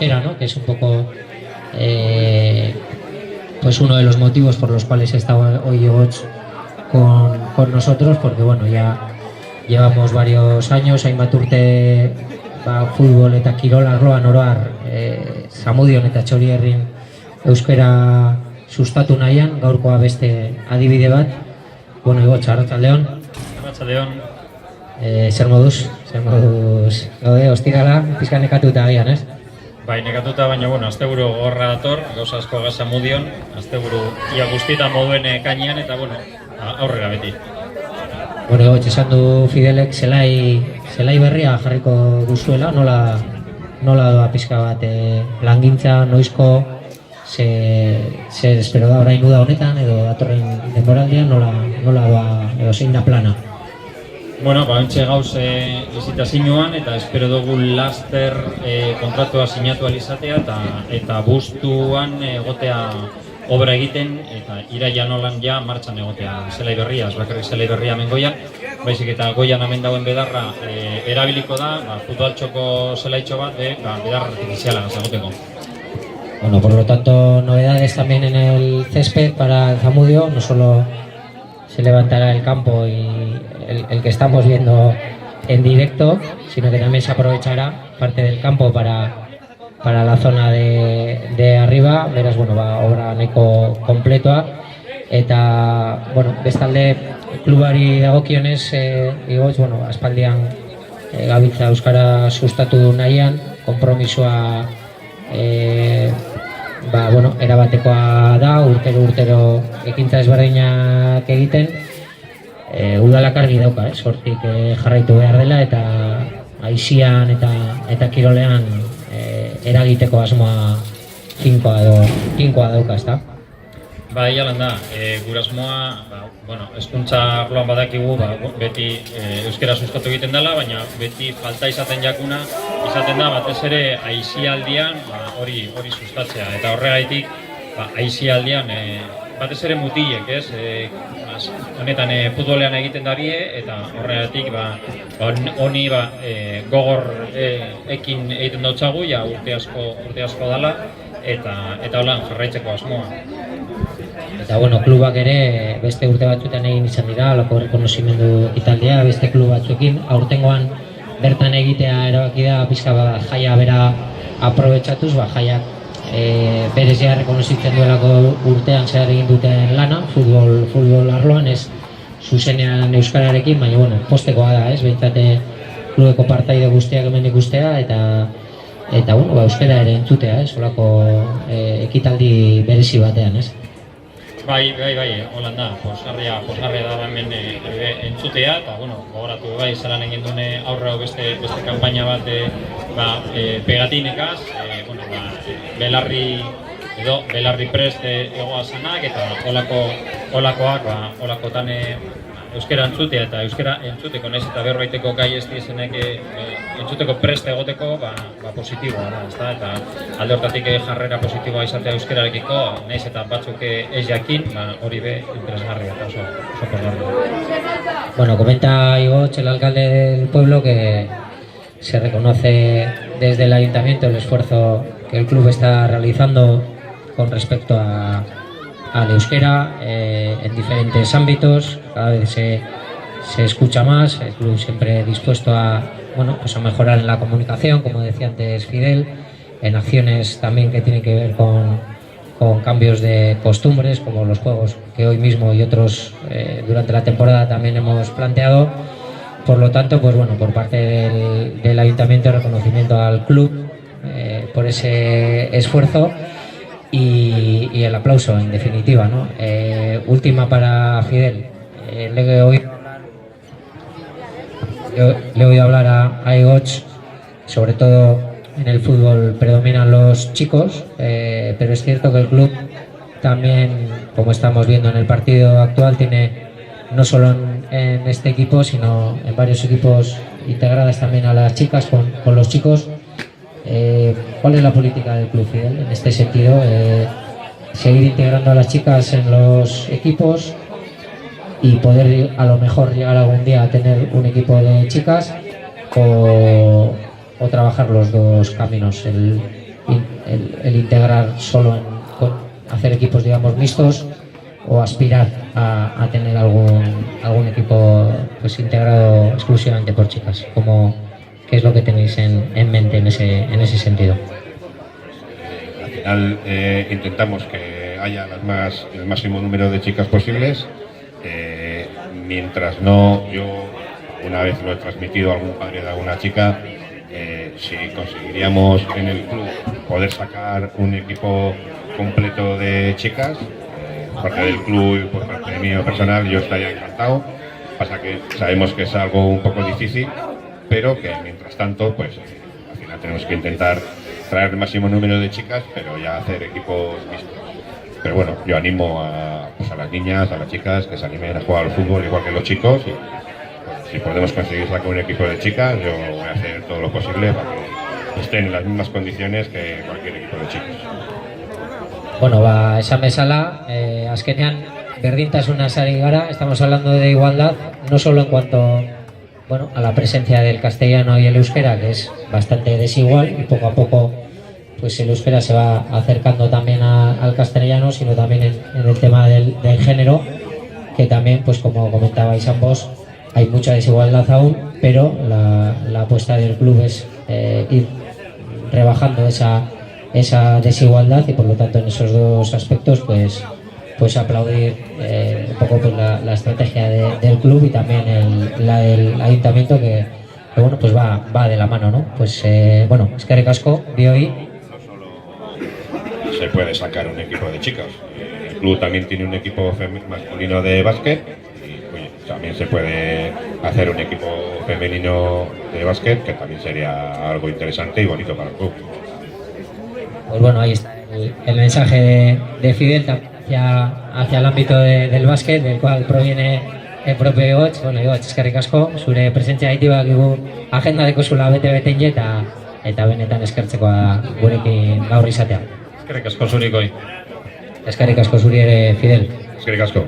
euskera, ¿no? Que es un poco pues uno de los motivos por los cuales está hoy Igoch con nosotros, porque bueno, ya llevamos varios años, hainbat urte futbol eta kirol arloan oroar Zamudion eta Txorierrin euskera sustatu nahian, gaurkoa beste adibide bat. Bueno, Igoch, arratsaldeon. Arratsaldeon. Zer moduz gaude, ostirala, pizka nekatuta agian, ez? Bai, nekatuta, baina bueno, asteburu gogorra dator, gauza asko gaza Zamudion, asteburu ia guztita moduen kainean eta bueno, aurrera beti. Bueno, Igoch, esan du Fidelek zelai berria jarriko duzuela, nola doa pizka bat langintza, noizko, zer espero da orain uda honetan edo datorren denboraldian, nola doa edo zein da plana? Bueno, bantxe gauz lizitazioan eta espero dugu laster kontratua sinatu alizatea eta bustuan egotea obra egiten eta iraian nolan ja martxan egotea zelai berria, ez bakarrik zelai berria hemen Goian, baizik eta Goian hemen dauen bedarra erabiliko da, futboltxoko zelaitxo bat, bedar artifiziala egoteko. Bueno, por lo tanto, novedades también en el césped para el Zamudio, no solo se levantará el campo y el que estamos viendo en directo, sino que también se aprovechará parte del campo para la zona de arriba, beraz, bueno, obra nahiko kompletoa, eta, bueno, bestalde, klubari dagokionez, Igoch, bueno, aspaldian gabiltza euskara sustatu nahian, konpromisoa bueno, erabatekoa da, urtero ekintza ezberdinak egiten, udalak argi dauka, sortik jarraitu behar dela eta aizian eta kirolean eragiteko asmoa finkoa dauka, ezta? Bai, jalan da, gure asmoa, hezkuntza arloan badakigu, beti euskera sustatu egiten dela, baina beti falta izaten jakuna, izaten da batez ere aizialdian hori sustatzea, eta horregaitik aizialdian batez ere mutilek, ez? Honetan futbolean egiten darie, eta horregatik honi gogor ekin egiten dutxagu, ja urte asko dala, eta holan jarraitzeko asmoa. Eta bueno, klubak ere beste urte batzuetan egin izan dira, lako rekonozimendu italdia, beste klub batzuekin, aurtengoan bertan egitea erabaki da, pizka jaia bera aprobetxatuz, jaiak berezia rekonozitzen duelako urtean zehar egin duten lana, futbol arloan, ez zuzenean euskararekin, baina bueno, postekoa da, ez, behintzate klubeko partaide guztiak hemen ikustea, eta bueno, euskara ere entzutea, ez, olako ekitaldi berezi batean, ez. Bai, holan da, posgarria da hemen entzutea, eta gogoratu zalan egin dune aurrau beste kanpaina bat pegatinekaz, belarri prest egoa zanak, eta holakotan euskera entzutea eta euskera entzuteko nahiz eta berbaiteko gai ez dizenek entzuteko prest egoteko positiboa da, ezta? Eta alde hortatik jarrera positiboa izatea euskerarekiko, nahiz eta batzuk ez jakin, hori be interesgarria eta oso pozgarria. Bueno, comenta Igoch, el alcalde del pueblo, que se reconoce desde el ayuntamiento el esfuerzo que el club está realizando con respecto al euskera en diferentes ámbitos. Cada vez se escucha más, el club siempre dispuesto a mejorar en la comunicación, como decía antes Fidel, en acciones también que tienen que ver con cambios de costumbres, como los juegos que hoy mismo y otros durante la temporada también hemos planteado. Por lo tanto, pues bueno, por parte del ayuntamiento, reconocimiento al club por ese esfuerzo y el aplauso, en definitiva, ¿no? Última para Fidel. Le he oído hablar a Igoch, sobre todo en el fútbol predominan los chicos, pero es cierto que el club también, como estamos viendo en el partido actual, tiene no solo en este equipo, sino en varios equipos integradas también a las chicas con los chicos. ¿Cuál es la política del club, Fidel, en este sentido? ¿Seguir integrando a las chicas en los equipos y poder a lo mejor llegar algún día a tener un equipo de chicas, o trabajar los dos caminos, el el integrar solo hacer equipos, digamos, mixtos, o aspirar a tener algún equipo pues integrado exclusivamente por chicas? ¿Qué es lo que tenéis en mente en ese sentido? Al final intentamos que haya el máximo número de chicas posibles. Mientras no, yo una vez lo he transmitido a algún padre de alguna chica, si conseguiríamos en el club poder sacar un equipo completo de chicas, por parte del club y por parte mío personal, yo estaría encantado. Pasa que sabemos que es algo un poco difícil, pero que mientras tanto, pues al final tenemos que intentar traer el máximo número de chicas, pero ya hacer equipos mixtos. Pero bueno, yo animo a las niñas, a las chicas que se animen a jugar al fútbol igual que los chicos, y pues, si podemos conseguir sacar un equipo de chicas, yo voy a hacer todo lo posible para que estén en las mismas condiciones que cualquier equipo de chicos. Bueno, esan bezala, azkenean berdintasunaz ari gara, estamos hablando de igualdad, no solo en cuanto a la presencia del castellano y el euskera, que es bastante desigual, y poco a poco pues el euskera se va acercando también al castellano, sino también en el tema del género, que también, pues como comentabais ambos, hay mucha desigualdad aún, pero la apuesta del club es ir rebajando esa desigualdad, y por lo tanto en esos dos aspectos pues aplaudir un poco pues la estrategia del club, y también la del ayuntamiento, que bueno, pues va de la mano, ¿no? Pues eskerrik asko bioi. Se puede sacar un equipo de chicas. El club también tiene un equipo masculino de básquet, y oye, también se puede hacer un equipo femenino de básquet, que también sería algo interesante y bonito para el club. Pues bueno, ahí está el mensaje de Fidel hacia el ámbito del básquet, del cual proviene el propio Igoch. Bueno, Igoch, eskerrik asko, zure presentzia gaitibak agenda dekozula bete-bete eta benetan eskertzekoa gurekin gaur izatea. Eskerrik asko zuri, Goi. Eskerrik asko zuri ere, Fidel. Eskerrik asko.